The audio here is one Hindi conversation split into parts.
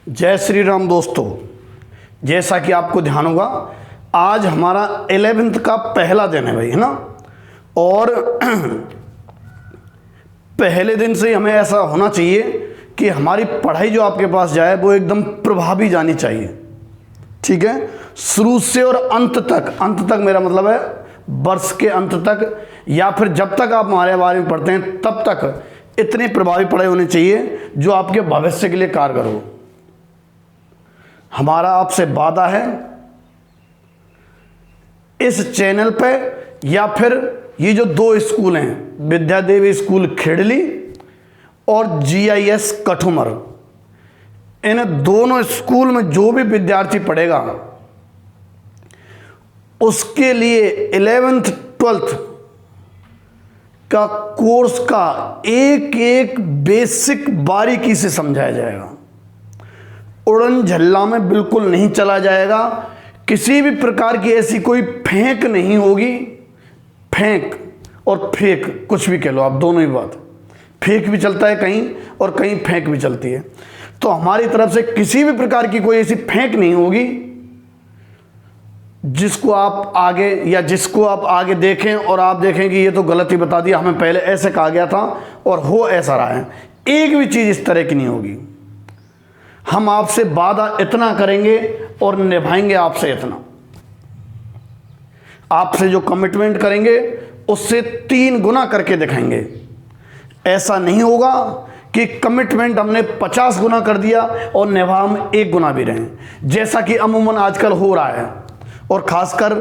जय श्री राम दोस्तों। जैसा कि आपको ध्यान होगा, आज हमारा 11th का पहला दिन है भाई, है ना। और पहले दिन से ही हमें ऐसा होना चाहिए कि हमारी पढ़ाई जो आपके पास जाए वो एकदम प्रभावी जानी चाहिए। ठीक है, शुरू से और अंत तक मेरा मतलब है वर्ष के अंत तक, या फिर जब तक आप हमारे बारे में पढ़ते हैं तब तक इतनी प्रभावी पढ़ाई होनी चाहिए जो आपके भविष्य के लिए कारगर हो। हमारा आपसे वादा है, इस चैनल पे या फिर ये जो दो स्कूल हैं, विद्या देवी स्कूल खेड़ली और GIS कठुमर, इन दोनों स्कूल में जो भी विद्यार्थी पढ़ेगा उसके लिए 11th 12th का कोर्स का एक एक बेसिक बारीकी से समझाया जाएगा। उड़न झल्ला में बिल्कुल नहीं चला जाएगा। किसी भी प्रकार की ऐसी कोई फेंक नहीं होगी। फेंक और फेंक कुछ भी कह लो आप, दोनों ही बात। फेंक भी चलता है कहीं और कहीं फेंक भी चलती है। तो हमारी तरफ से किसी भी प्रकार की कोई ऐसी फेंक नहीं होगी जिसको आप आगे देखें और आप देखें कि ये तो गलत ही बता दिया, हमें पहले ऐसे कहा गया था और हो ऐसा रहा है। एक भी चीज़ इस तरह की नहीं होगी। हम आपसे वादा इतना करेंगे और निभाएंगे आपसे इतना। आपसे जो कमिटमेंट करेंगे उससे 3 गुना करके दिखाएंगे। ऐसा नहीं होगा कि कमिटमेंट हमने 50 गुना कर दिया और निभा हम 1 गुना भी रहे, जैसा कि अमूमन आजकल हो रहा है। और ख़ासकर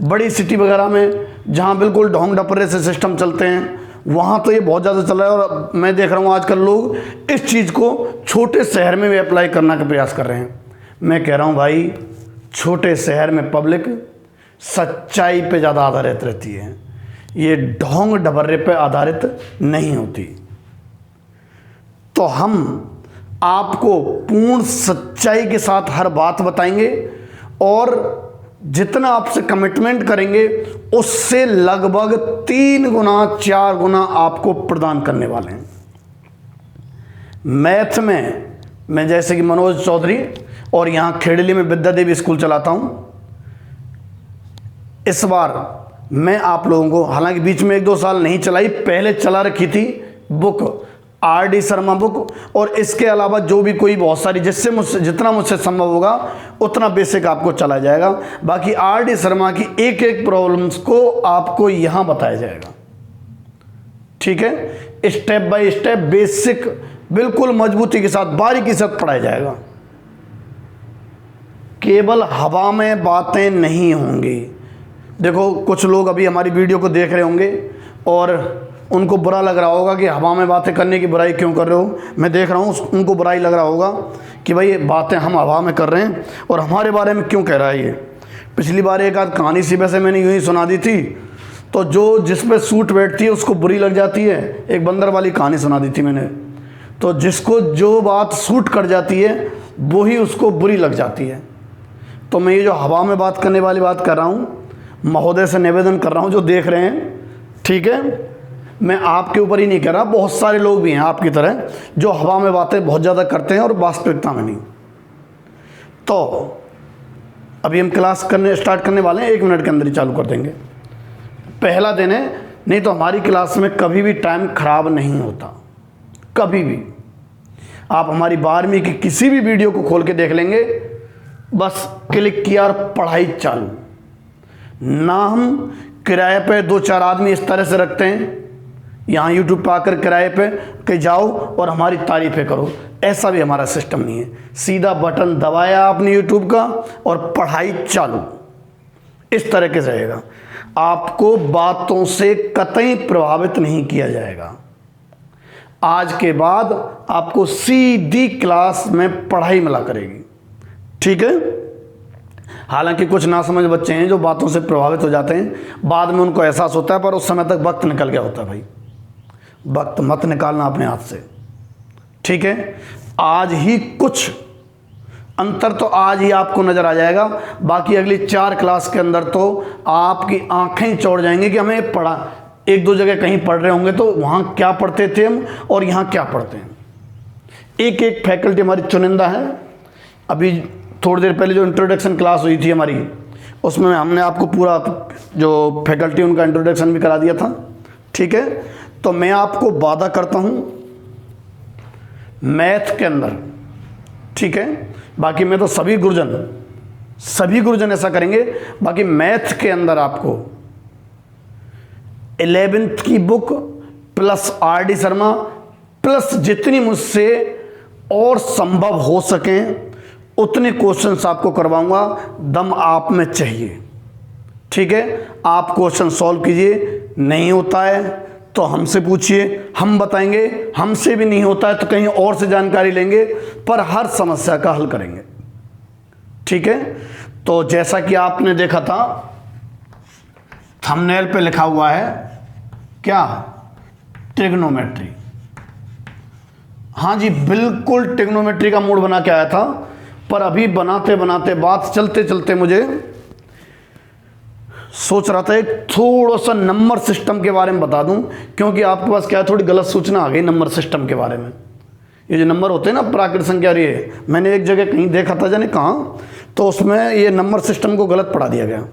बड़ी सिटी वगैरह में जहाँ बिल्कुल ढोंग डपरे से सिस्टम चलते हैं, वहाँ तो ये बहुत ज़्यादा चल रहा है। और मैं देख रहा हूँ आजकल लोग इस चीज़ को छोटे शहर में भी अप्लाई करने का प्रयास कर रहे हैं। मैं कह रहा हूँ भाई, छोटे शहर में पब्लिक सच्चाई पे ज़्यादा आधारित रहती है, ये ढोंग डबर्रे पे आधारित नहीं होती। तो हम आपको पूर्ण सच्चाई के साथ हर बात बताएंगे और जितना आपसे कमिटमेंट करेंगे उससे लगभग 3 गुना 4 गुना आपको प्रदान करने वाले हैं। मैथ में मैं जैसे कि मनोज चौधरी और यहाँ खेड़ली में विद्या देवी स्कूल चलाता हूँ। इस बार मैं आप लोगों को, हालांकि बीच में 1-2 साल नहीं चलाई, पहले चला रखी थी बुक RD शर्मा बुक, और इसके अलावा जो भी कोई बहुत सारी जितना मुझसे संभव होगा उतना बेसिक आपको चला जाएगा। बाकी RD शर्मा की एक एक प्रॉब्लम्स को आपको यहाँ बताया जाएगा। ठीक है, स्टेप बाय स्टेप बेसिक बिल्कुल मजबूती के साथ बारीकी के साथ पढ़ाया जाएगा। केवल हवा में बातें नहीं होंगी। देखो, कुछ लोग अभी हमारी वीडियो को देख रहे होंगे और उनको बुरा लग रहा होगा कि हवा में बातें करने की बुराई क्यों कर रहे हो। मैं देख रहा हूँ उनको बुराई लग रहा होगा कि भाई ये बातें हम हवा में कर रहे हैं और हमारे बारे में क्यों कह रहा है ये। पिछली बार एक आध कहानी सी वैसे मैंने यूँ ही सुना दी थी, तो जो जिस पे सूट बैठती है उसको बुरी लग जाती है। एक बंदर वाली कहानी सुना दी थी मैंने। तो जिसको जो बात सूट कर जाती है वही उसको बुरी लग जाती है। तो मैं ये जो हवा में बात करने वाली बात कर रहा हूँ, महोदय से निवेदन कर रहा हूँ जो देख रहे हैं, ठीक है, मैं आपके ऊपर ही नहीं कह रहा, बहुत सारे लोग भी हैं आपकी तरह जो हवा में बातें बहुत ज़्यादा करते हैं और वास्तविकता में नहीं। तो अभी हम क्लास स्टार्ट करने वाले हैं, 1 मिनट के अंदर ही चालू कर देंगे। पहला दिन है, नहीं तो हमारी क्लास में कभी भी टाइम खराब नहीं होता, कभी भी। आप हमारी 12वीं की किसी भी वीडियो को खोल के देख लेंगे, बस क्लिक किया और पढ़ाई चालू। ना हम किराए पे 2-4 आदमी इस तरह से रखते हैं यहाँ यूट्यूब पर आकर किराए पे के जाओ और हमारी तारीफ़ें करो, ऐसा भी हमारा सिस्टम नहीं है। सीधा बटन दबाया आपने यूट्यूब का और पढ़ाई चालू, इस तरह के रहेगा। आपको बातों से कतई प्रभावित नहीं किया जाएगा। आज के बाद आपको सीधी क्लास में पढ़ाई मिला करेगी। ठीक है, हालांकि कुछ नासमझ बच्चे हैं जो बातों से प्रभावित हो जाते हैं, बाद में उनको एहसास होता है, पर उस समय तक वक्त निकल गया होता है। भाई वक्त मत निकालना अपने हाथ से। ठीक है, आज ही कुछ अंतर तो आज ही आपको नज़र आ जाएगा। बाकी अगली 4 क्लास के अंदर तो आपकी आंखें ही चौड़ जाएंगी कि हमें पढ़ा, 1-2 जगह कहीं पढ़ रहे होंगे तो वहाँ क्या पढ़ते थे हम और यहाँ क्या पढ़ते हैं। एक एक फैकल्टी हमारी चुनिंदा है, अभी थोड़ी देर पहले जो इंट्रोडक्शन क्लास हुई थी हमारी, उसमें हमने आपको पूरा जो फैकल्टी उनका इंट्रोडक्शन भी करा दिया था। ठीक है, तो मैं आपको वादा करता हूँ मैथ के अंदर, ठीक है, बाकी मैं तो सभी गुरुजन ऐसा करेंगे, बाकी मैथ के अंदर आपको 11th की book plus RD Sharma plus जितनी मुझसे और संभव हो सकें उतने क्वेश्चंस आपको करवाऊंगा। दम आप में चाहिए, ठीक है। आप क्वेश्चन सॉल्व कीजिए, नहीं होता है तो हमसे पूछिए, हम बताएंगे। हमसे भी नहीं होता है तो कहीं और से जानकारी लेंगे, पर हर समस्या का हल करेंगे, ठीक है। तो जैसा कि आपने देखा था थंबनेल पे लिखा हुआ है क्या, ट्रिग्नोमेट्री। हाँ जी, बिल्कुल ट्रिग्नोमेट्री का मूड बना के आया था, पर अभी बनाते बनाते बात चलते चलते मुझे सोच रहा था एक थोड़ा सा नंबर सिस्टम के बारे में बता दूं, क्योंकि आपके पास क्या है, थोड़ी गलत सूचना आ गई नंबर सिस्टम के बारे में। ये जो नंबर होते हैं ना प्राकृत संख्या, ये मैंने एक जगह कहीं देखा था, जाने कहाँ, तो उसमें ये नंबर सिस्टम को गलत पढ़ा दिया गया।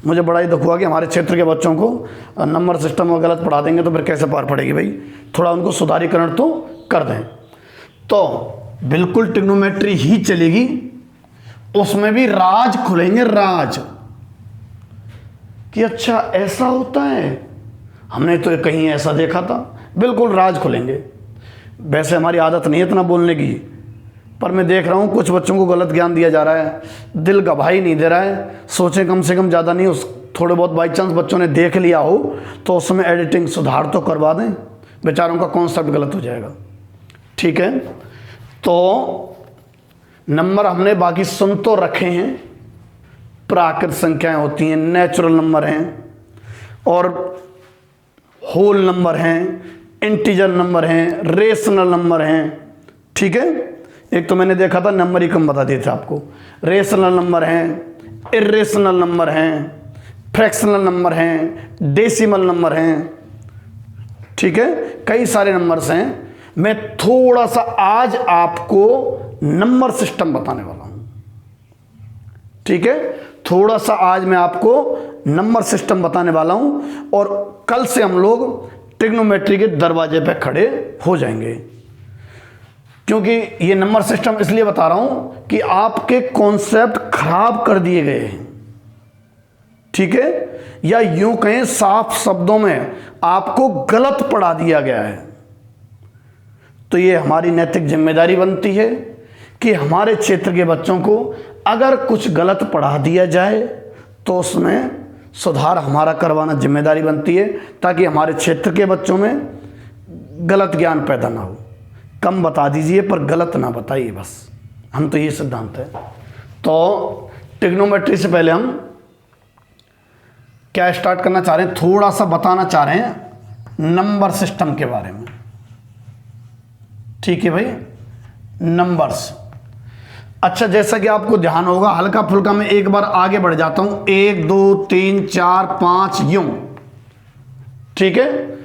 मुझे बड़ा ही दुख हुआ कि हमारे क्षेत्र के बच्चों को नंबर सिस्टम में गलत पढ़ा देंगे तो फिर कैसे पार पड़ेगी भाई। थोड़ा उनको सुधारीकरण तो कर दें। तो बिल्कुल ट्रिग्नोमेट्री ही चलेगी, उसमें भी राज खुलेंगे, राज कि अच्छा ऐसा होता है, हमने तो कहीं ऐसा देखा था। बिल्कुल राज खुलेंगे। वैसे हमारी आदत नहीं है इतना बोलने की, पर मैं देख रहा हूँ कुछ बच्चों को गलत ज्ञान दिया जा रहा है, दिल गवाही नहीं दे रहा है। सोचें कम से कम, ज़्यादा नहीं, उस थोड़े बहुत बाई चांस बच्चों ने देख लिया हो तो उसमें एडिटिंग सुधार तो करवा दें, बेचारों का कॉन्सेप्ट गलत हो जाएगा, ठीक है। तो नंबर हमने बाकी सुन तो रखे हैं, प्राकृत संख्याएं होती हैं, नेचुरल नंबर हैं, और होल नंबर हैं, इंटीजर नंबर हैं, रेशनल नंबर हैं, ठीक है। एक तो मैंने देखा था नंबर ही कम बता दिए थे आपको। रेशनल नंबर हैं, इरेशनल नंबर हैं, फ्रैक्शनल नंबर हैं, डेसिमल नंबर हैं, ठीक है, कई सारे नंबर्स हैं। मैं थोड़ा सा आज आपको नंबर सिस्टम बताने वाला हूं, ठीक है। थोड़ा सा आज मैं आपको नंबर सिस्टम बताने वाला हूं, और कल से हम लोग ट्रिग्नोमेट्री के दरवाजे पे खड़े हो जाएंगे। क्योंकि ये नंबर सिस्टम इसलिए बता रहा हूं कि आपके कॉन्सेप्ट खराब कर दिए गए हैं, ठीक है, या यूं कहें साफ शब्दों में आपको गलत पढ़ा दिया गया है। तो ये हमारी नैतिक जिम्मेदारी बनती है कि हमारे क्षेत्र के बच्चों को अगर कुछ गलत पढ़ा दिया जाए तो उसमें सुधार हमारा करवाना जिम्मेदारी बनती है, ताकि हमारे क्षेत्र के बच्चों में गलत ज्ञान पैदा ना हो। कम बता दीजिए पर गलत ना बताइए, बस हम तो ये सिद्धांत है। तो ट्रिग्नोमेट्री से पहले हम क्या स्टार्ट करना चाह रहे हैं, थोड़ा सा बताना चाह रहे हैं नंबर सिस्टम के बारे में, ठीक है भाई। नंबर्स, अच्छा, जैसा कि आपको ध्यान होगा, हल्का फुल्का मैं एक बार आगे बढ़ जाता हूं, 1 2 3 4 5 यूं, ठीक है।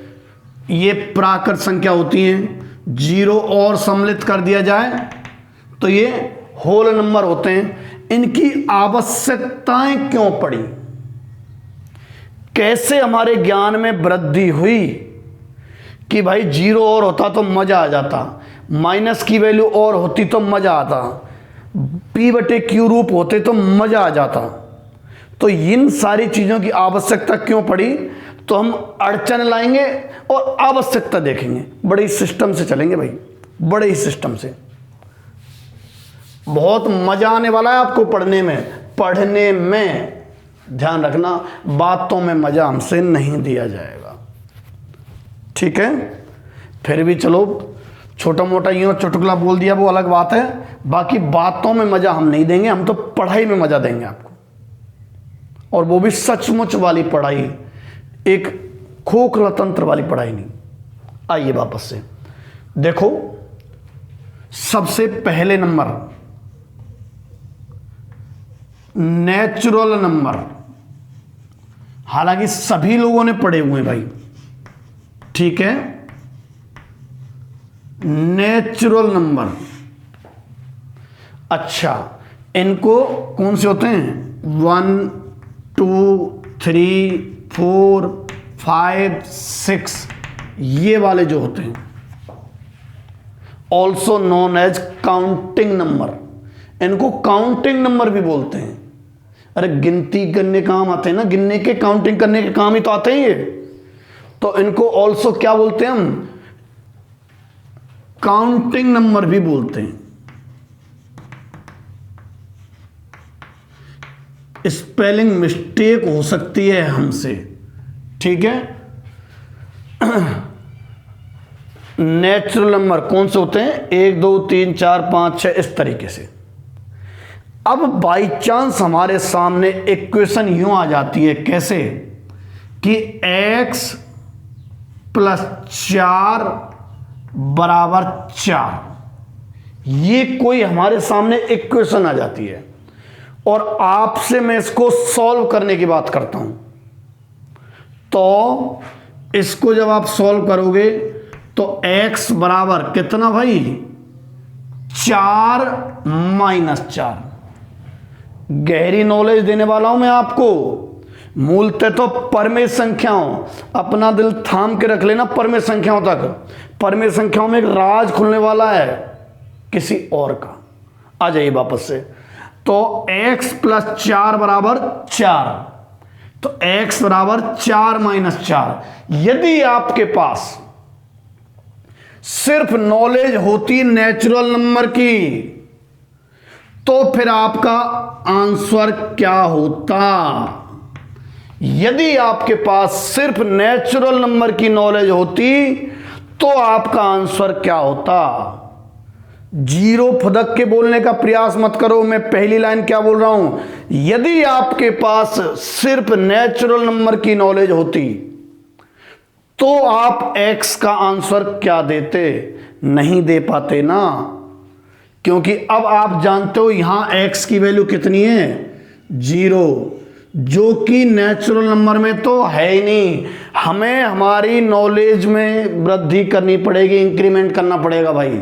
ये प्राकृत संख्या होती हैं, 0 और सम्मिलित कर दिया जाए तो ये होल नंबर होते हैं। इनकी आवश्यकताएं क्यों पड़ी, कैसे हमारे ज्ञान में वृद्धि हुई कि भाई 0 और होता तो मजा आ जाता, माइनस की वैल्यू और होती तो मजा आता, P/Q रूप होते तो मजा आ जाता। तो इन सारी चीजों की आवश्यकता क्यों पड़ी, तो हम अड़चन लाएंगे और आवश्यकता देखेंगे। बड़े ही सिस्टम से चलेंगे भाई, बड़े ही सिस्टम से। बहुत मजा आने वाला है आपको पढ़ने में। ध्यान रखना, बातों में मजा हमसे नहीं दिया जाएगा, ठीक है। फिर भी चलो छोटा मोटा यूं चुटकुला बोल दिया वो अलग बात है, बाकी बातों में मजा हम नहीं देंगे, हम तो पढ़ाई में मजा देंगे आपको, और वो भी सचमुच वाली पढ़ाई, एक खोखला तंत्र वाली पढ़ाई नहीं। आइए वापस से देखो, सबसे पहले नंबर नेचुरल नंबर, हालांकि सभी लोगों ने पढ़े हुए हैं भाई, ठीक है। नेचुरल नंबर, अच्छा, इनको कौन से होते हैं? 1 2 3 4 5 6, ये वाले जो होते हैं, also known as counting number. इनको काउंटिंग नंबर भी बोलते हैं। अरे गिनती करने काम आते हैं ना, गिनने के काउंटिंग करने के काम ही तो आते हैं ये। तो इनको ऑल्सो क्या बोलते हैं हम? काउंटिंग नंबर भी बोलते हैं। स्पेलिंग मिस्टेक हो सकती है हमसे, ठीक है। नेचुरल नंबर कौन से होते हैं? 1 2 3 4 5 6, इस तरीके से। अब बाई चांस हमारे सामने इक्वेशन यूं आ जाती है, कैसे कि x + 4 = 4, ये कोई हमारे सामने इक्वेशन आ जाती है और आपसे मैं इसको सॉल्व करने की बात करता हूं। तो इसको जब आप सॉल्व करोगे तो x बराबर कितना भाई? 4 - 4। गहरी नॉलेज देने वाला हूं मैं आपको। मूलतः तो परमेय संख्याओं, अपना दिल थाम के रख लेना परमेय संख्याओं तक। परमेय संख्याओं में एक राज खुलने वाला है किसी और का। आ जाइए वापस से। तो x + 4 = 4, तो x बराबर 4 - 4। यदि आपके पास सिर्फ नॉलेज होती नेचुरल नंबर की, तो फिर आपका आंसर क्या होता? यदि आपके पास सिर्फ नेचुरल नंबर की नॉलेज होती तो आपका आंसर क्या होता? जीरो फुदक के बोलने का प्रयास मत करो। मैं पहली लाइन क्या बोल रहा हूं? यदि आपके पास सिर्फ नेचुरल नंबर की नॉलेज होती तो आप x का आंसर क्या देते? नहीं दे पाते ना, क्योंकि अब आप जानते हो यहां x की वैल्यू कितनी है? 0, जो कि नेचुरल नंबर में तो है ही नहीं। हमें हमारी नॉलेज में वृद्धि करनी पड़ेगी, इंक्रीमेंट करना पड़ेगा भाई,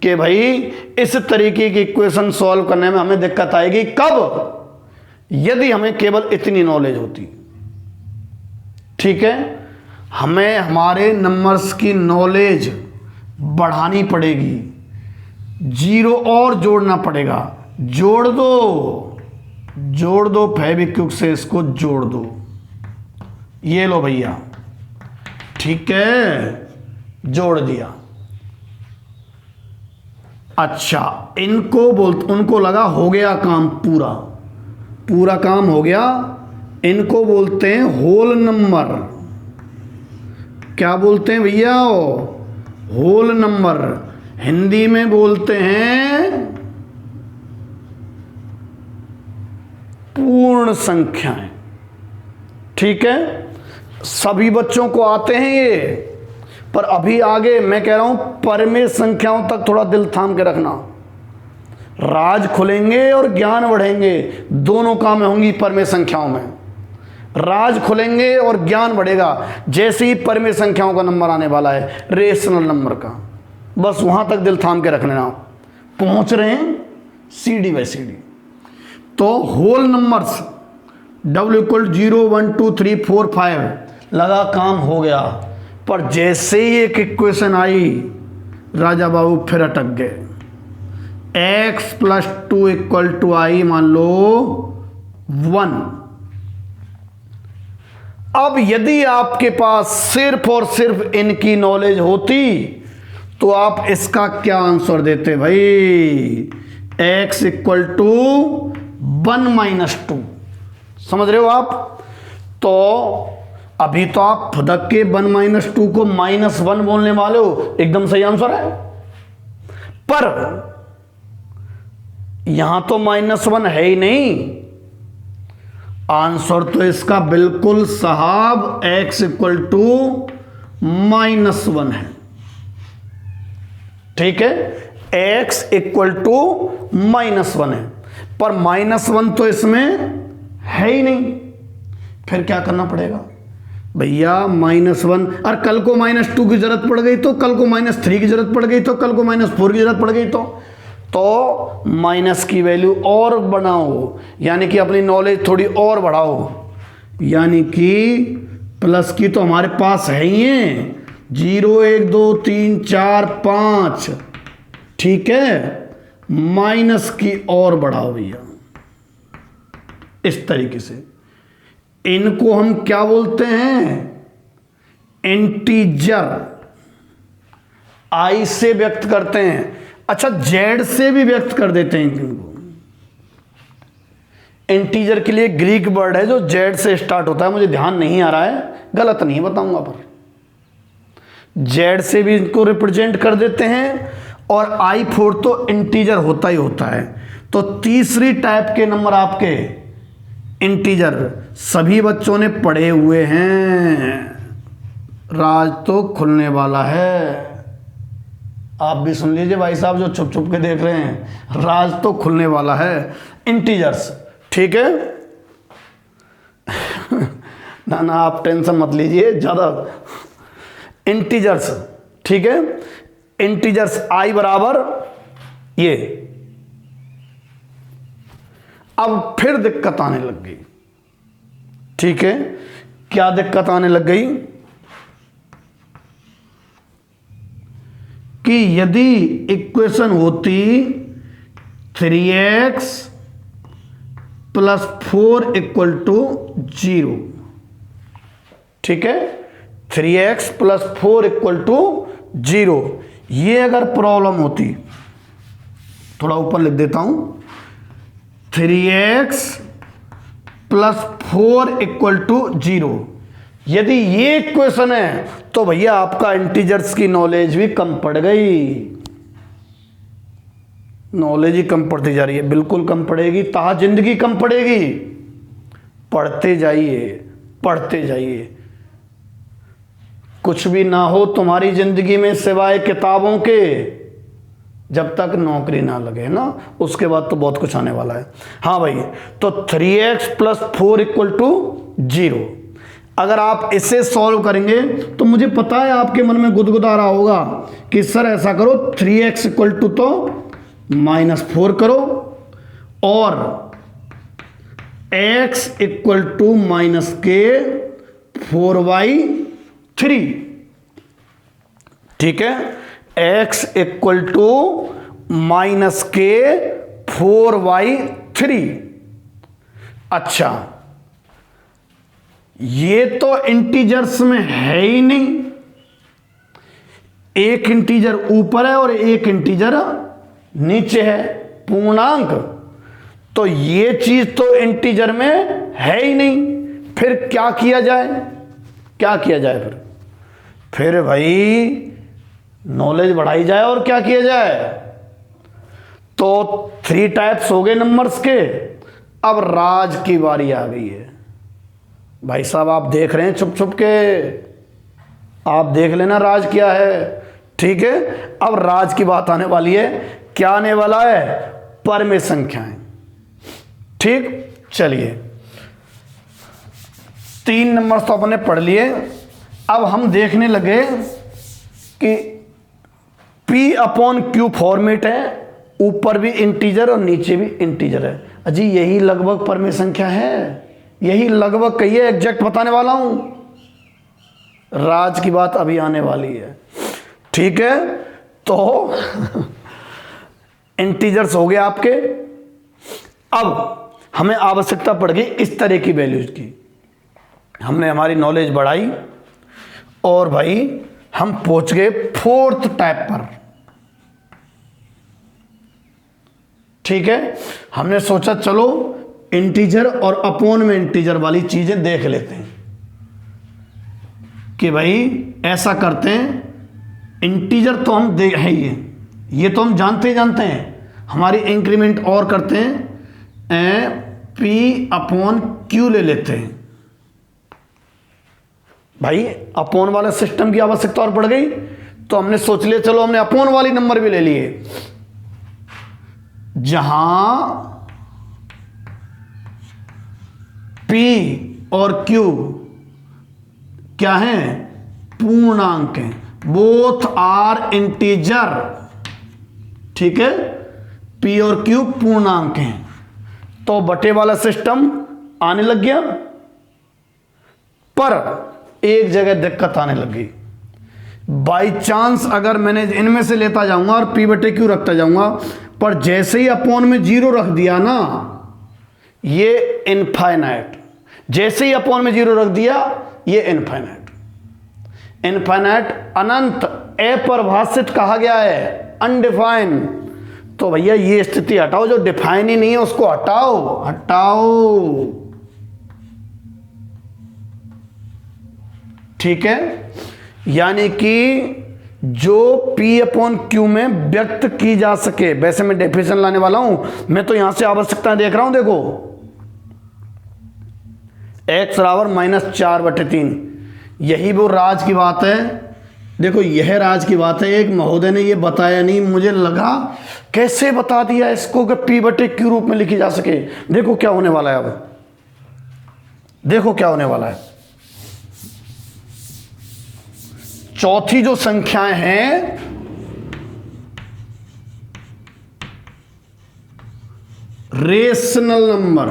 कि भाई इस तरीके की इक्वेशन सॉल्व करने में हमें दिक्कत आएगी। कब? यदि हमें केवल इतनी नॉलेज होती। ठीक है, हमें हमारे नंबर्स की नॉलेज बढ़ानी पड़ेगी, 0 और जोड़ना पड़ेगा। जोड़ दो फेविक्विक से, इसको जोड़ दो। ये लो भैया, ठीक है, जोड़ दिया। अच्छा, उनको लगा हो गया काम, पूरा काम हो गया। इनको बोलते हैं होल नंबर। क्या बोलते हैं भैया? Whole number. हिंदी में बोलते हैं पूर्ण संख्याएं। ठीक है, सभी बच्चों को आते हैं ये, पर अभी आगे मैं कह रहा हूं परमेय संख्याओं तक थोड़ा दिल थाम के रखना। राज खुलेंगे और ज्ञान बढ़ेंगे, दोनों कामें होंगी परमेय संख्याओं में। राज खुलेंगे और ज्ञान बढ़ेगा जैसे ही परमेय संख्याओं का नंबर आने वाला है, रेशनल नंबर का। बस वहां तक दिल थाम के रख लेना। पहुंच रहे हैं CD बाई CD। तो होल नंबर्स W = 0 1 2 3 4 5 लगा, काम हो गया। पर जैसे ही एक इक्वेशन आई, राजा बाबू फिर अटक गए। x + 2 = I मान लो 1। अब यदि आपके पास सिर्फ और सिर्फ इनकी नॉलेज होती तो आप इसका क्या आंसर देते भाई? x = 1 - 2। समझ रहे हो आप? तो अभी तो आप फुदक के 1 - 2 को -1 बोलने वाले हो, एकदम सही आंसर है। पर यहां तो -1 है ही नहीं। आंसर तो इसका बिल्कुल साहब x = -1 है। ठीक है, x = -1 है, पर -1 तो इसमें है ही नहीं। फिर क्या करना पड़ेगा भैया? -1, और कल को -2 की जरूरत पड़ गई तो, कल को -3 की जरूरत पड़ गई तो, कल को -4 की जरूरत पड़ गई तो माइनस की वैल्यू और बनाओ, यानी कि अपनी नॉलेज थोड़ी और बढ़ाओ। यानी कि प्लस की तो हमारे पास है ही है, 0 1 2 3 4 5, ठीक है, माइनस की और बढ़ाओ भैया। इस तरीके से इनको हम क्या बोलते हैं, इंटीजर। आई से व्यक्त करते हैं, अच्छा जेड से भी व्यक्त कर देते हैं इनको। इंटीजर के लिए ग्रीक वर्ड है जो जेड से स्टार्ट होता है, मुझे ध्यान नहीं आ रहा है, गलत नहीं बताऊंगा, पर जेड से भी इनको रिप्रेजेंट कर देते हैं। और i4 तो इंटीजर होता ही होता है। तो तीसरी टाइप के नंबर आपके इंटीजर सभी बच्चों ने पढ़े हुए हैं। राज तो खुलने वाला है, आप भी सुन लीजिए भाई साहब जो छुप छुप के देख रहे हैं, राज तो खुलने वाला है। इंटीजर्स, ठीक है ना ना, आप टेंशन मत लीजिए ज़्यादा। इंटीजर्स, ठीक है, इंटीजर्स आई बराबर ये। अब फिर दिक्कत आने लग गई, ठीक है, क्या दिक्कत आने लग गई कि यदि इक्वेशन होती 3x + 4 = 0, ठीक है, 3x + 4 = 0, ये अगर प्रॉब्लम होती, थोड़ा ऊपर लिख देता हूं, 3x + 4 = 0, यदि ये इक्वेशन है तो भैया आपका इंटीजर्स की नॉलेज भी कम पड़ गई। नॉलेज ही कम पड़ती जा रही है, बिल्कुल कम पड़ेगी, ताहा जिंदगी कम पड़ेगी। पढ़ते जाइए, पढ़ते जाइए, कुछ भी ना हो तुम्हारी जिंदगी में सिवाय किताबों के, जब तक नौकरी ना लगे ना, उसके बाद तो बहुत कुछ आने वाला है। हाँ भाई, तो 3x + 4 = 0, अगर आप इसे सॉल्व करेंगे तो मुझे पता है आपके मन में गुदगुदा रहा होगा कि सर ऐसा करो, 3x = तो -4 करो और x = -k/4y3, ठीक है, x = -k/4y3। अच्छा, ये तो इंटीजर्स में है ही नहीं, एक इंटीजर ऊपर है और एक इंटीजर नीचे है, पूर्णांक, तो ये चीज तो इंटीजर में है ही नहीं। फिर क्या किया जाए, क्या किया जाए फिर भाई नॉलेज बढ़ाई जाए और क्या किया जाए। तो 3 टाइप्स हो गए नंबर्स के। अब राज की बारी आ गई है भाई साहब, आप देख रहे हैं छुप छुप के, आप देख लेना राज क्या है, ठीक है। अब राज की बात आने वाली है, क्या आने वाला है, परमेय संख्याएं, ठीक। चलिए 3 नंबर तो अपने पढ़ लिए, अब हम देखने लगे कि P/Q फॉर्मेट है, ऊपर भी इंटीजर और नीचे भी इंटीजर है। अजी यही लगभग परमेय संख्या है, यही लगभग कहिए, एग्जैक्ट बताने वाला हूं। राज की बात अभी आने वाली है, ठीक है। तो इंटीजर्स हो गए आपके। अब हमें आवश्यकता पड़ गई इस तरह की वैल्यूज की, हमने हमारी नॉलेज बढ़ाई और भाई हम पहुंच गए 4th टाइप पर, ठीक है। हमने सोचा चलो इंटीजर और अपॉन में इंटीजर वाली चीजें देख लेते हैं कि भाई ऐसा करते हैं, इंटीजर तो हम दे है ही है, ये तो हम जानते हैं, हमारी इंक्रीमेंट और करते हैं, P/Q ले लेते हैं। भाई अपॉन वाला सिस्टम की आवश्यकता और पड़ गई, तो हमने सोच लिया चलो हमने अपॉन वाली नंबर भी ले लिए, जहां P और Q क्या है, पूर्णांक हैं, बोथ आर इंटीजर, ठीक है। पी और क्यू पूर्णांक हैं, तो बटे वाला सिस्टम आने लग गया, पर एक जगह दिक्कत आने लगी। बाई चांस अगर मैंने इनमें से लेता जाऊंगा और पी बटे क्यू रखता जाऊंगा, पर जैसे ही अपोन में 0 रख दिया ना, ये इनफाइनाइट, जैसे ही अपोन में 0 रख दिया ये इनफाइनाइट, इनफाइनाइट अनंत, अपरिभाषित कहा गया है, अनडिफाइन। तो भैया ये स्थिति हटाओ, जो डिफाइन ही नहीं है उसको हटाओ, हटाओ। ठीक है, यानी कि जो P अपॉन Q में व्यक्त की जा सके। वैसे मैं डेफिनेशन लाने वाला हूं, मैं तो यहां से आवश्यकता देख रहा हूं। देखो x बराबर -4/3, यही वो राज की बात है। देखो यह राज की बात है, एक महोदय ने ये बताया नहीं, मुझे लगा कैसे बता दिया इसको कि P बटे Q रूप में लिखी जा सके। देखो क्या होने वाला है, अब देखो क्या होने वाला है। चौथी जो संख्याएं हैं, रेशनल नंबर,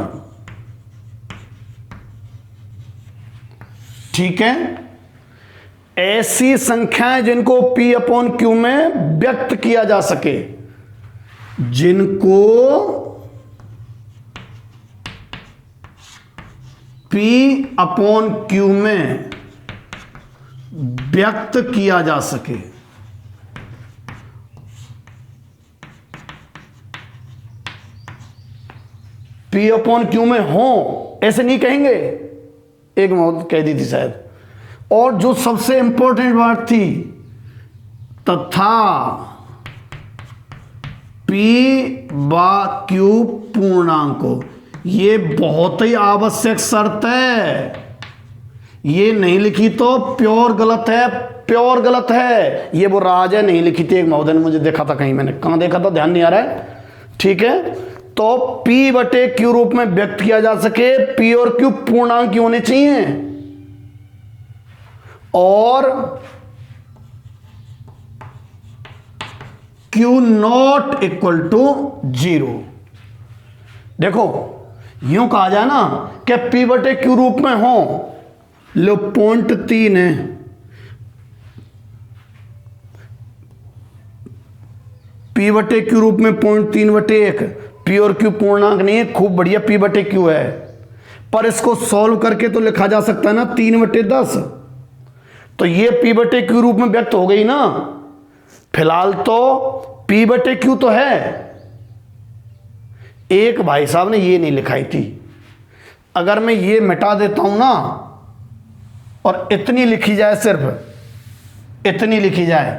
ठीक है, ऐसी संख्याएं जिनको P अपॉन Q में व्यक्त किया जा सके, जिनको P अपॉन Q में व्यक्त किया जा सके। P अपॉन Q में हो, ऐसे नहीं कहेंगे, एक मौत कह दी थी शायद। और जो सबसे इंपॉर्टेंट बात थी, तथा P बा Q पूर्णांक हो, ये बहुत ही आवश्यक शर्त है। ये नहीं लिखी तो प्योर गलत है, प्योर गलत है। ये वो राज है, नहीं लिखी थी, एक महोदय ने मुझे देखा था कहीं, मैंने कहां देखा था ध्यान नहीं आ रहा है। ठीक है, तो P बटे Q रूप में व्यक्त किया जा सके, P और Q पूर्णांक की होने चाहिए, और Q नॉट इक्वल टू 0। देखो यूं कहा जाए ना कि P बटे Q रूप में हो, लो 0.3 है, P बटे Q रूप में 0.3/1, P और Q पूर्णांक नहीं है, खूब बढ़िया P बटे Q है, पर इसको सॉल्व करके तो लिखा जा सकता है ना 3/10। तो ये P बटे Q रूप में व्यक्त हो गई ना। फिलहाल तो P बटे Q तो है, एक भाई साहब ने ये नहीं लिखाई थी। अगर मैं ये मिटा देता हूं ना और इतनी लिखी जाए, सिर्फ इतनी लिखी जाए,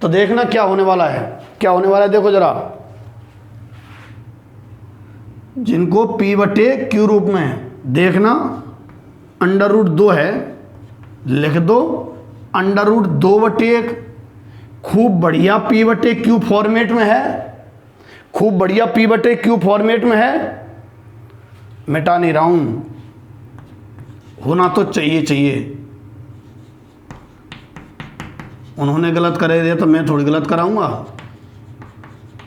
तो देखना क्या होने वाला है, क्या होने वाला है। देखो जरा, जिनको P बटे Q रूप में, देखना √2 है, लिख दो √2/1, खूब बढ़िया P बटे Q फॉर्मेट में है, खूब बढ़िया P बटे Q फॉर्मेट में है। मिटा नहीं रहा हूं, होना तो चाहिए। उन्होंने गलत करे दिया तो मैं थोड़ी गलत कराऊंगा,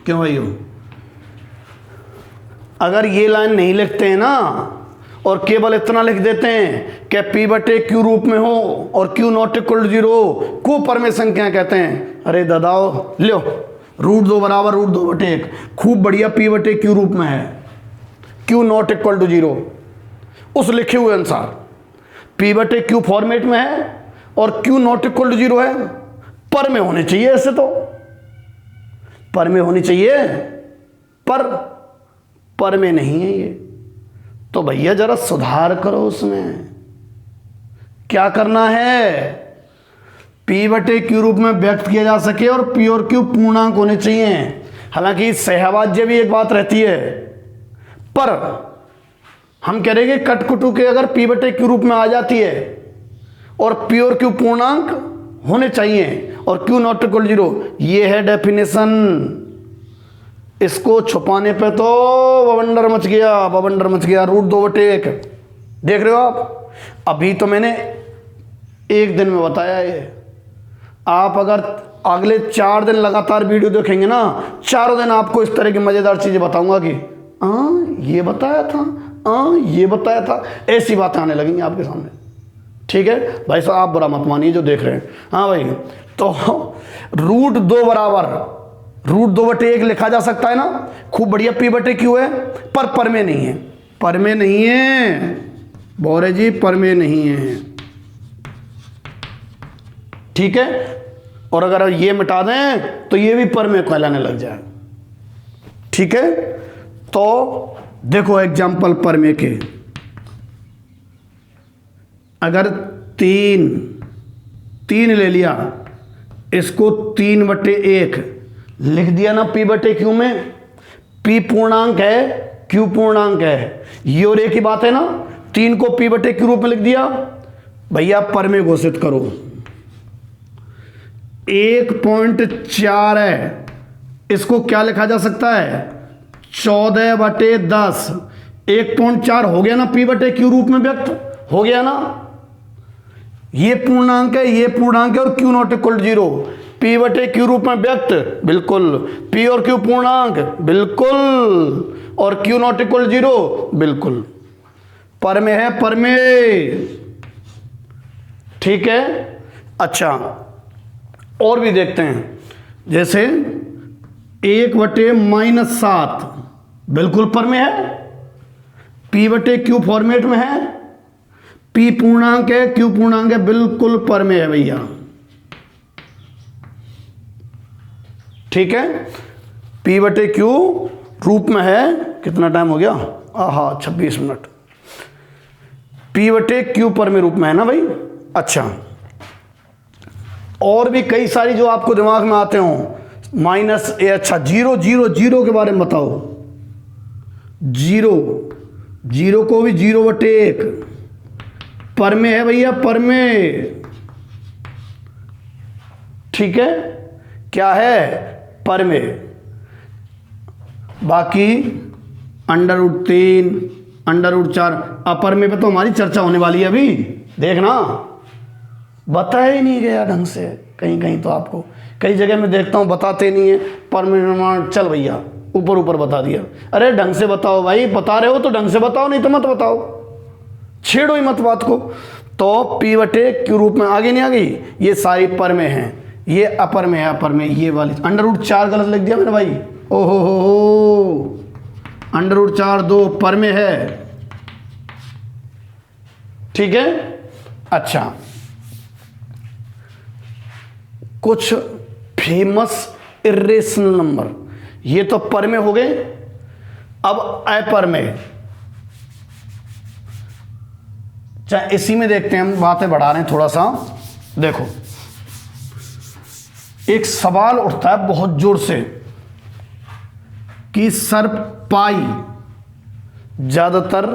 क्यों भाई हो। अगर ये लाइन नहीं लिखते हैं ना और केवल इतना लिख देते हैं कि P बटे Q रूप में हो और Q नॉट इक्वल टू 0 को परमेय संख्या कहते हैं, अरे दादाओ लो √2 बराबर √2/1, खूब बढ़िया P बटे Q रूप में है, Q नॉट इक्वल टू 0 उस लिखे हुए अनुसार P बटे Q फॉर्मेट में है और Q नॉट इक्वल टू 0 है, पर में होने चाहिए, ऐसे तो पर में होनी चाहिए, पर में नहीं है ये। तो भैया जरा सुधार करो उसमें। क्या करना है, P बटे Q रूप में व्यक्त किया जा सके और P और Q पूर्णांक होने चाहिए। हालांकि सहवाज्य भी एक बात रहती है, पर हम कह रहे हैं कि कटकुटु के अगर P बटे Q रूप में आ जाती है और P और Q पूर्णांक होने चाहिए और Q नॉट इक्वल 0, ये है डेफिनेशन। इसको छुपाने पे तो बवंडर मच गया, √2/1 देख रहे हो आप। अभी तो मैंने एक दिन में बताया ये, आप अगर अगले 4 दिन लगातार वीडियो देखेंगे ना, चारों दिन आपको इस तरह की मज़ेदार चीज़ें बताऊंगा कि ये बताया था, ये बताया था, ऐसी बातें आने लगेंगी आपके सामने। ठीक है भाई साहब, आप बुरा मत मानिए जो देख रहे हैं। हाँ भाई, तो √2 बराबर √2/1 लिखा जा सकता है ना, खूब बढ़िया। P/Q है, पर में नहीं है, पर में नहीं है बोरे जी, पर में नहीं है। ठीक है, और अगर ये मिटा दें तो ये भी पर में कहलाने लग जाए। ठीक है, तो देखो एग्जाम्पल पर में के, अगर 3 ले लिया, इसको 3/1 लिख दिया ना P/Q में। P पूर्णांक है, Q पूर्णांक है, ये और एक ही बात है ना। 3 को P/Q रूप में लिख दिया, भैया पर में घोषित करो। 1.4 है, इसको क्या लिखा जा सकता है, 14/10। 1.4 हो गया ना, P/Q रूप में व्यक्त हो गया ना। ये पूर्णांक है, ये पूर्णांक है, और Q ≠ 0। P/Q रूप में व्यक्त, बिल्कुल। P और Q पूर्णांक, बिल्कुल। और Q ≠ 0, बिल्कुल। पर में है, पर में। ठीक है, अच्छा और भी देखते हैं, जैसे 1/-7 बिल्कुल पर में है, P/Q फॉर्मेट में है। P पूर्णांक है, Q पूर्णांक है, बिल्कुल पर में है भैया। ठीक है, P/Q रूप में है। कितना टाइम हो गया, 26 मिनट। P/Q पर में रूप में है ना भाई। अच्छा, और भी कई सारी जो आपको दिमाग में आते हो, अच्छा 0 के बारे में बताओ। 0 को भी 0/1 पर में है भैया, पर में। ठीक है, क्या है, पर में। बाकी √3, √4 अपर में पे तो हमारी चर्चा होने वाली है अभी, देखना। बताया ही नहीं गया ढंग से, कहीं कहीं तो आपको कई जगह में देखता हूँ बताते नहीं है। पर में चल भैया, ऊपर बता दिया। अरे ढंग से बताओ भाई, बता रहे हो तो ढंग से बताओ, नहीं तो मत बताओ, छेड़ो ही मत बात को। तो P/Q रूप में आगे नहीं आ गई, ये सारी पर में है, ये अपर में है, अपर में। ये वाली √4 गलत लिख दिया मैंने भाई, ओहो हो, √4 2 पर में है। ठीक है, अच्छा कुछ फेमस इरेशनल नंबर, ये तो पर में हो गए। अब अपर में, चाहे इसी में देखते हैं, हम बातें बढ़ा रहे हैं थोड़ा सा। देखो, एक सवाल उठता है बहुत जोर से कि सर पाई ज्यादातर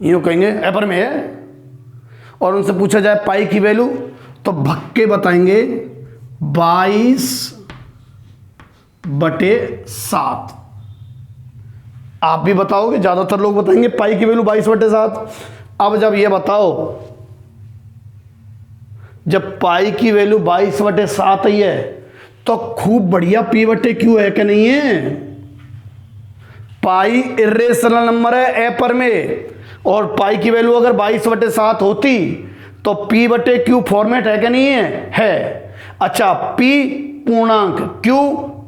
यूं कहेंगे अपर में है, और उनसे पूछा जाए पाई की वैल्यू, तो भक्के बताएंगे 22/7। आप भी बताओगे, ज्यादातर लोग बताएंगे पाई की वैल्यू 22/7। अब जब ये बताओ, जब पाई की वैल्यू 22/7 ही है, तो खूब बढ़िया P/Q है कि नहीं है। पाई इरेशनल नंबर है अपर में, और पाई की वैल्यू अगर 22/7 होती तो P/Q फॉर्मेट है कि नहीं है। अच्छा, P पूर्णांक, Q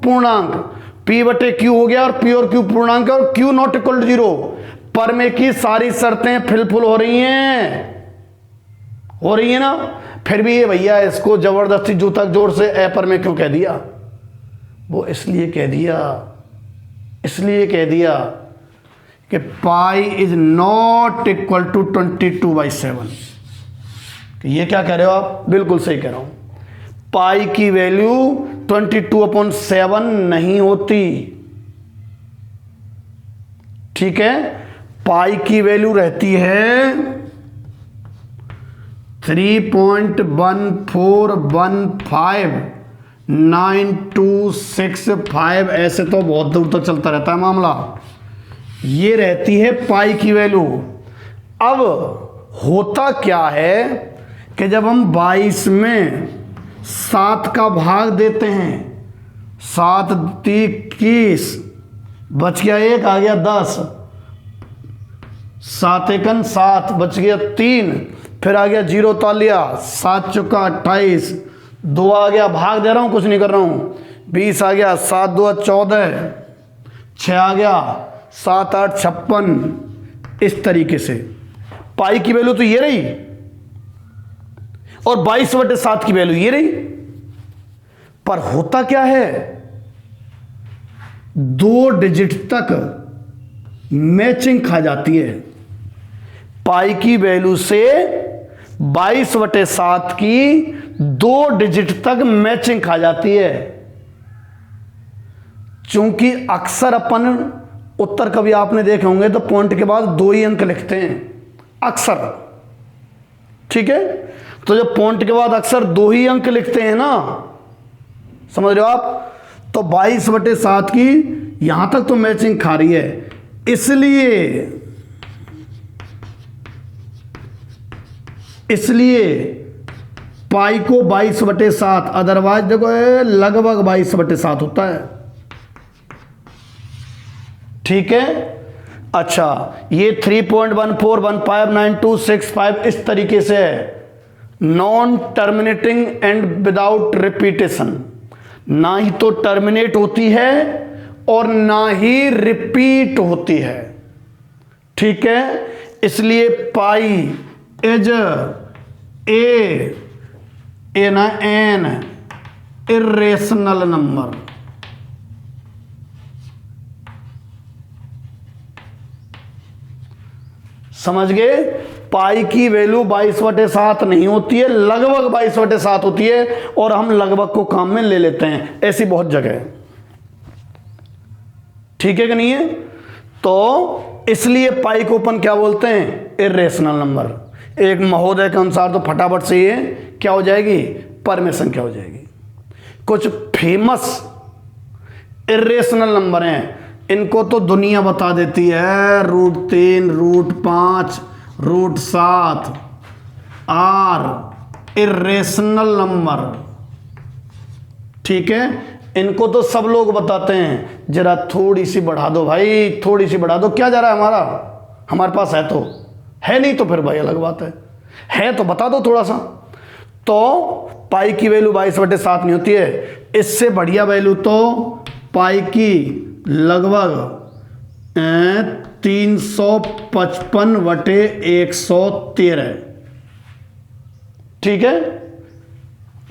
पूर्णांक, P/Q हो गया, और P और Q पूर्णांक, और Q ≠ 0। पर में की सारी शर्तें फिलफुल हो रही हैं ना। फिर भी ये भैया इसको जबरदस्ती जूता जोर से अपर में क्यों कह दिया? वो इसलिए कह दिया कि pi is not equal to 22/7। ये क्या कह रहे हो आप? बिल्कुल सही कह रहा हूं। पाई की वैल्यू 22/7 नहीं होती। ठीक है, पाई की वैल्यू रहती है 3.14159265। ऐसे तो बहुत दूर तक चलता रहता है मामला। ये रहती है पाई की वैल्यू। अब होता क्या है कि जब हम 22 में 7 का भाग देते हैं, 7 21, बच गया 1, आ गया 10, 7 एकन 7, बच गया 3, फिर आ गया 0 तालिया, 7 चौका 28, 2 आ गया, भाग दे रहा हूँ, कुछ नहीं कर रहा हूँ, 20 आ गया, 7 2 14, 6 आ गया, 7 8 56। इस तरीके से पाई की वैल्यू तो ये रही और 22/7 की वैल्यू ये रही। पर होता क्या है, 2 डिजिट तक मैचिंग खा जाती है। पाई की वैल्यू से 22/7 की 2 डिजिट तक मैचिंग खा जाती है। चूंकि अक्सर अपन उत्तर कभी आपने देखे होंगे तो पॉइंट के बाद 2 ही अंक लिखते हैं अक्सर, ठीक है। तो जब पॉइंट के बाद अक्सर 2 ही अंक लिखते हैं ना, समझ रहे हो आप, तो 22/7 की यहां तक तो मैचिंग खा रही है। इसलिए पाई को 22/7, अदरवाइज देखो लगभग 22/7 होता है, ठीक है। अच्छा, ये 3.14159265 इस तरीके से है, non terminating and without repetition, ना ही तो टर्मिनेट होती है और ना ही रिपीट होती है, ठीक है। इसलिए पाई इज ए ना एन इरेशनल नंबर। समझ गए, पाई की वैल्यू 22/7 नहीं होती है, लगभग 22/7 होती है, और हम लगभग को काम में ले लेते हैं, ऐसी बहुत जगह है, ठीक है कि नहीं है। तो इसलिए पाई को अपन क्या बोलते हैं, इरेशनल नंबर। एक महोदय के अनुसार तो फटाफट से ये क्या हो जाएगी, परमेशन क्या हो जाएगी। कुछ फेमस इरेशनल नंबर हैं, इनको तो दुनिया बता देती है, √3, √5, √7 आर इरेशनल नंबर, ठीक है। इनको तो सब लोग बताते हैं, जरा थोड़ी सी बढ़ा दो भाई, थोड़ी सी बढ़ा दो, क्या जा रहा है हमारे पास है तो है, नहीं तो फिर भाई अलग बात है तो बता दो थोड़ा सा। तो पाई की वैल्यू 22/7 नहीं होती है, इससे बढ़िया वैल्यू तो पाई की लगभग 355/113, ठीक है।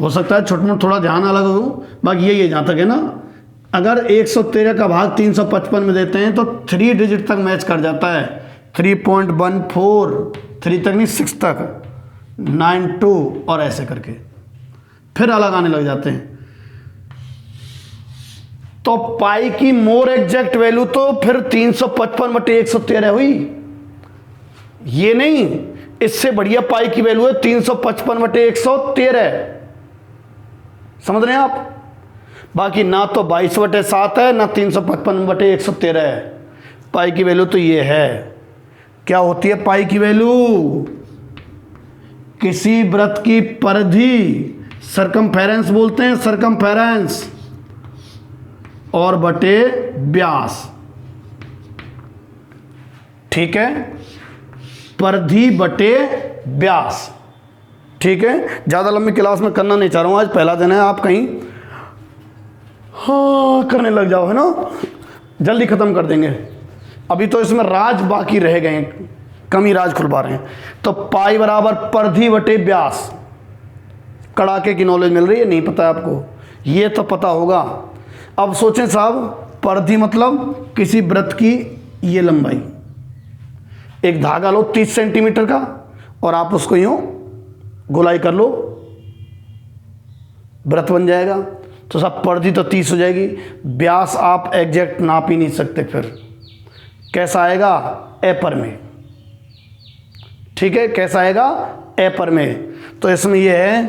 हो सकता है छोटा मोटा थोड़ा ध्यान अलग हो, बाकी यही है जहां तक है ना। अगर 113 का भाग 355 में देते हैं तो 3 डिजिट तक मैच कर जाता है, 3.14, 3 तक नहीं 6 तक, 92 और ऐसे करके फिर अलग आने लग जाते हैं। तो पाई की मोर एग्जैक्ट वैल्यू तो फिर 355/113 हुई, ये नहीं, इससे बढ़िया पाई की वैल्यू है 355/113, समझ रहे हैं आप। बाकी ना तो 22/7 है ना 355/113 है, पाई की वैल्यू तो ये है। क्या होती है पाई की वैल्यू, किसी वृत्त की परिधि, सरकमफेरेंस बोलते हैं, सरकमफेरेंस, और बटे व्यास, ठीक है, परिधि बटे व्यास, ठीक है। ज़्यादा लंबी क्लास में करना नहीं चाह रहा हूँ, आज पहला दिन है, आप कहीं हाँ करने लग जाओ, है ना, जल्दी ख़त्म कर देंगे। अभी तो इसमें राज बाकी रह गए, कम ही राज खुलवा रहे हैं। तो पाई बराबर परिधि बटे व्यास, कड़ाके की नॉलेज मिल रही है, नहीं पता है आपको, ये तो पता होगा। अब सोचें साहब, परिधि मतलब किसी वृत्त की ये लंबाई, एक धागा लो 30 सेंटीमीटर का और आप उसको यूं गोलाई कर लो, वृत्त बन जाएगा। तो सब परिधि तो 30 हो जाएगी, व्यास आप एग्जैक्ट नाप ही नहीं सकते, फिर कैसा आएगा, एपर में, ठीक है, कैसा आएगा, एपर में। तो इसमें यह है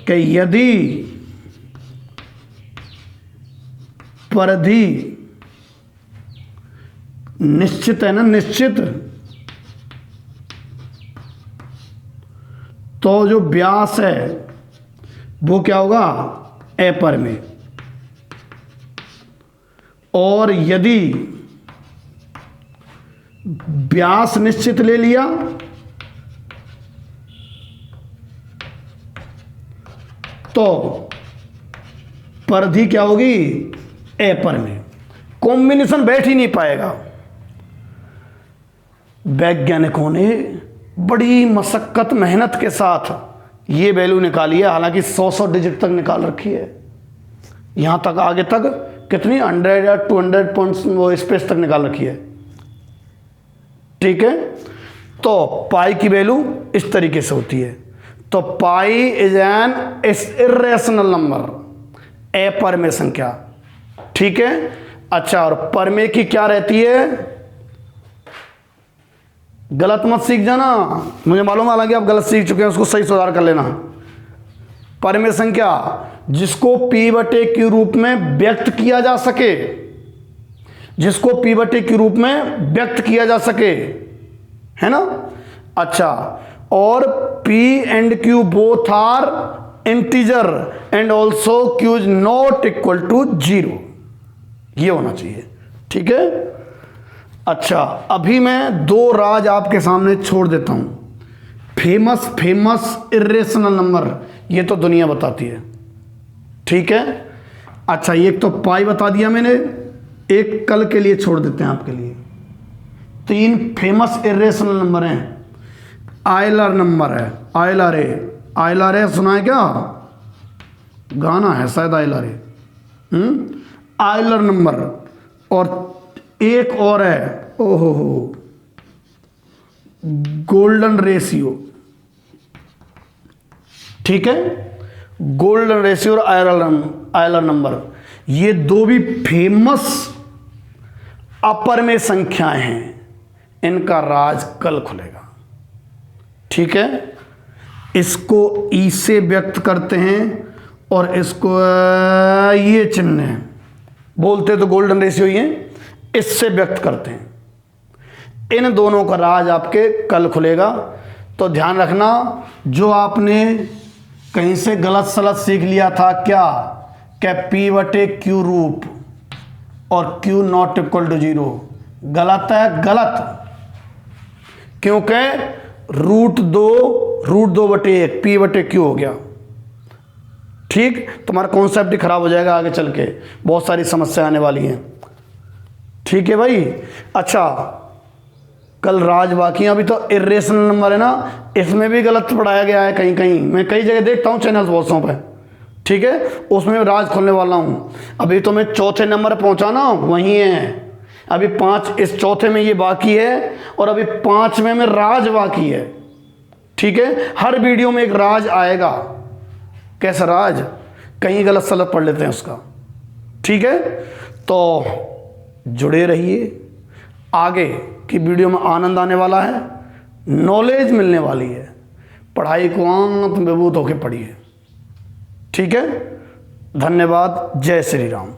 कि यदि परिधि निश्चित है ना, निश्चित, तो जो व्यास है वो क्या होगा, ए पर में। और यदि व्यास निश्चित ले लिया तो परिधि क्या होगी, ए पर में। कॉम्बिनेशन बैठ ही नहीं पाएगा। वैज्ञानिकों ने बड़ी मशक्कत मेहनत के साथ ये वैल्यू निकाली है, हालांकि 100 डिजिट तक निकाल रखी है, यहां तक आगे तक कितनी 100 या 200 पॉइंट्स वो स्पेस तक निकाल रखी है। ठीक है, तो पाई की वैल्यू इस तरीके से होती है। तो pi is an irrational number, ए पर में संख्या। ठीक है, अच्छा, और पर में की क्या रहती है, गलत मत सीख जाना, मुझे मालूम है हालांकि आप गलत सीख चुके हैं, उसको सही सुधार कर लेना। पर में संख्या जिसको पी बटे क्यू रूप में व्यक्त किया जा सके, जिसको पी बटे क्यू रूप में व्यक्त किया जा सके, है ना। अच्छा, और P and Q both are integer and also Q is not equal to 0, ये होना चाहिए। ठीक है, अच्छा, अभी मैं 2 राज आपके सामने छोड़ देता हूं। फेमस इर्रेशनल नंबर, ये तो दुनिया बताती है। ठीक है, अच्छा, एक तो पाई बता दिया मैंने, एक कल के लिए छोड़ देते हैं आपके लिए। 3 फेमस इर्रेशनल नंबर हैं। आयलर नंबर है, आयलर है, सुना है क्या, गाना है शायद आयलर है, आयलर नंबर। और एक और है, ओहो हो, गोल्डन रेशियो। ठीक है, गोल्डन रेशियो और आयलर नंबर, ये 2 भी फेमस अपर में संख्याएं हैं, इनका राज कल खुलेगा। ठीक है, इसको ई से व्यक्त करते हैं और इसको ये चिन्ह है, बोलते तो गोल्डन रेशियो ही है, इससे व्यक्त करते हैं। इन दोनों का राज आपके कल खुलेगा। तो ध्यान रखना, जो आपने कहीं से गलत सलत सीख लिया था क्या पी बटे क्यू रूप और क्यू नॉट इक्वल टू 0, गलत है, गलत। क्योंकि रूट दो बटे 1 पी बटे क्यू हो गया। ठीक, तुम्हारा कॉन्सेप्ट ही खराब हो जाएगा आगे चल के, बहुत सारी समस्या आने वाली हैं। ठीक है भाई, अच्छा, कल राज बाकी, अभी तो इर्रेशनल नंबर है ना, इसमें भी गलत पढ़ाया गया है कहीं कहीं, मैं कई जगह देखता हूँ चैनल्स बहुत सौ पे। ठीक है, उसमें राज खोलने वाला हूँ। अभी तो मैं चौथे नंबर पहुँचा ना, वहीं है अभी 5, इस चौथे में ये बाकी है और अभी 5वें में राज बाकी है। ठीक है, हर वीडियो में एक राज आएगा। कैसा राज, कहीं गलत सलत पढ़ लेते हैं उसका। ठीक है, तो जुड़े रहिए, आगे की वीडियो में आनंद आने वाला है, नॉलेज मिलने वाली है, पढ़ाई को आंत बेबूत होकर पढ़िए। ठीक है, धन्यवाद, जय श्री राम।